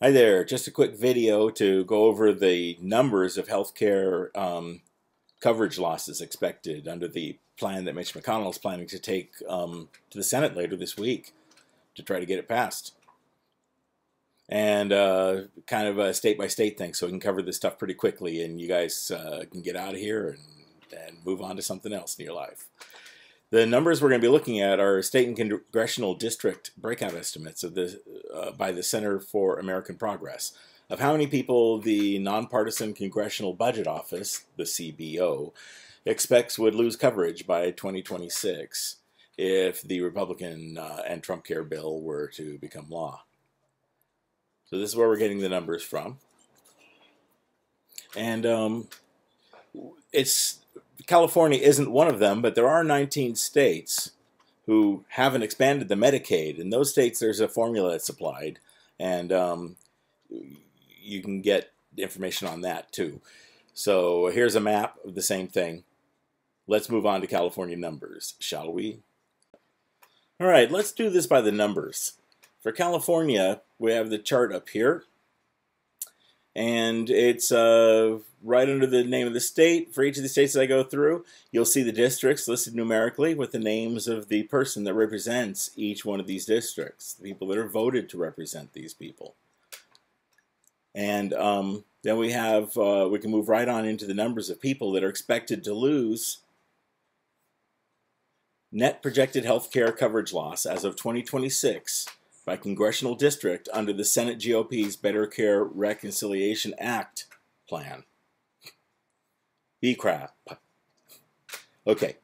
Hi there, just a quick video to go over the numbers of healthcare coverage losses expected under the plan that Mitch McConnell is planning to take to the Senate later this week to try to get it passed. And kind of a state-by-state thing, so we can cover this stuff pretty quickly and you guys can get out of here and move on to something else in your life. The numbers we're going to be looking at are state and congressional district breakout estimates of by the Center for American Progress of how many people the Nonpartisan Congressional Budget Office, the CBO, expects would lose coverage by 2026 if the Republican and Trump Care bill were to become law. So this is where we're getting the numbers from. And it's California isn't one of them, but there are 19 states who haven't expanded the Medicaid. In those states, there's a formula that's applied, and you can get information on that too. So here's a map of the same thing. Let's move on to California numbers, shall we? All right, let's do this by the numbers. For California, we have the chart up here, and it's right under the name of the state. For each of the states that I go through, you'll see the districts listed numerically with the names of the person that represents each one of these districts, the people that are voted to represent these people. And then we have, we can move right on into the numbers of people that are expected to lose net projected health care coverage loss as of 2026 by congressional district under the Senate GOP's Better Care Reconciliation Act plan. BCRAP. Okay,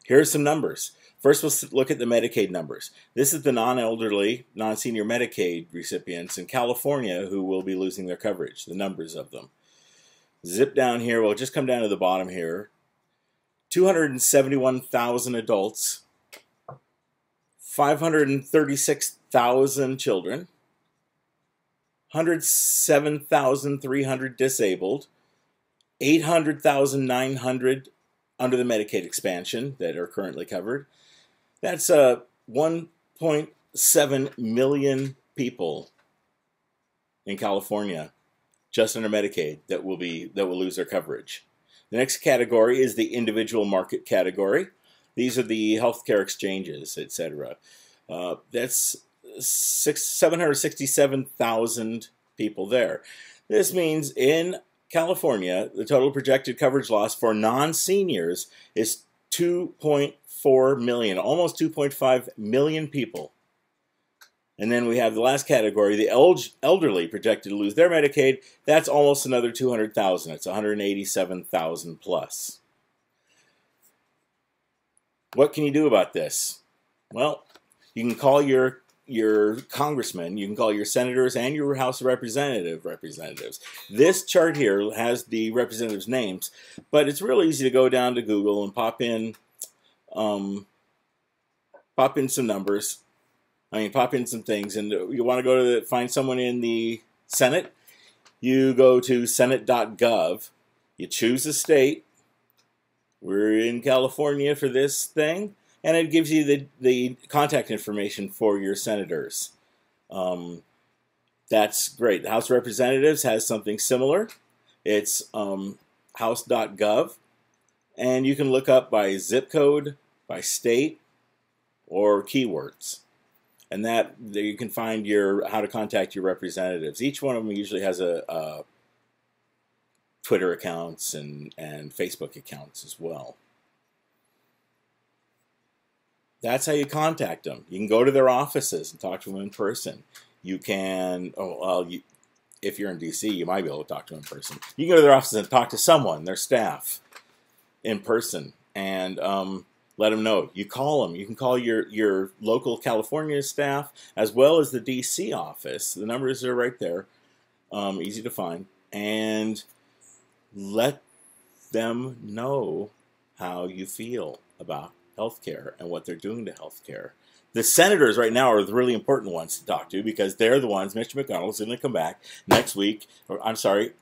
here's some numbers. First, we'll look at the Medicaid numbers. This is the non-elderly, non-senior Medicaid recipients in California who will be losing their coverage, the numbers of them. Zip down here, we'll just come down to the bottom here. 271,000 adults, 536,000 children, 107,300 disabled, 800,900 under the Medicaid expansion that are currently covered. That's 1.7 million people in California just under Medicaid that will lose their coverage. The next category is the individual market category. These are the healthcare exchanges, etc. That's 767,000 people there. This means in California, the total projected coverage loss for non-seniors is 2.4 million, almost 2.5 million people. And then we have the last category, the elderly projected to lose their Medicaid. That's almost another 200,000. It's 187,000 plus. What can you do about this? Well, you can call your congressman, you can call your senators and your House of representatives. This chart here has the representatives' names, but it's real easy to go down to Google and pop in some numbers. Pop in some things, and you want to go to find someone in the Senate. You go to senate.gov. You choose a state. We're in California for this thing, and it gives you the contact information for your senators. That's great. The House of Representatives has something similar. It's house.gov, and you can look up by zip code, by state, or keywords. And there you can find how to contact your representatives. Each one of them usually has a Twitter accounts and Facebook accounts as well. That's how you contact them. You can go to their offices and talk to them in person. You can, if you're in DC, you might be able to talk to them in person. You can go to their offices and talk to someone, their staff, in person, and let them know. You call them. You can call your local California staff as well as the DC office. The numbers are right there, easy to find, and let them know how you feel about healthcare and what they're doing to healthcare. The senators right now are the really important ones to talk to because they're the ones. Mitch McConnell is going to come back next week, or I'm sorry,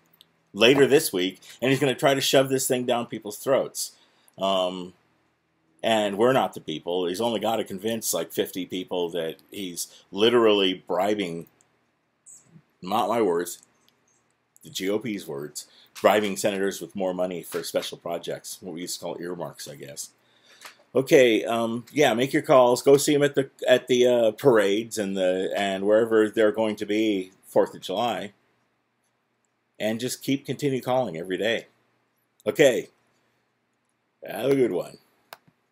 later this week, and he's going to try to shove this thing down people's throats. And we're not the people. He's only got to convince like 50 people that he's literally bribing not my words, the GOP's words, bribing senators with more money for special projects, what we used to call earmarks, I guess. Okay, yeah, make your calls. Go see them at the parades and wherever they're going to be 4th of July, and just continue calling every day. Okay, have a good one.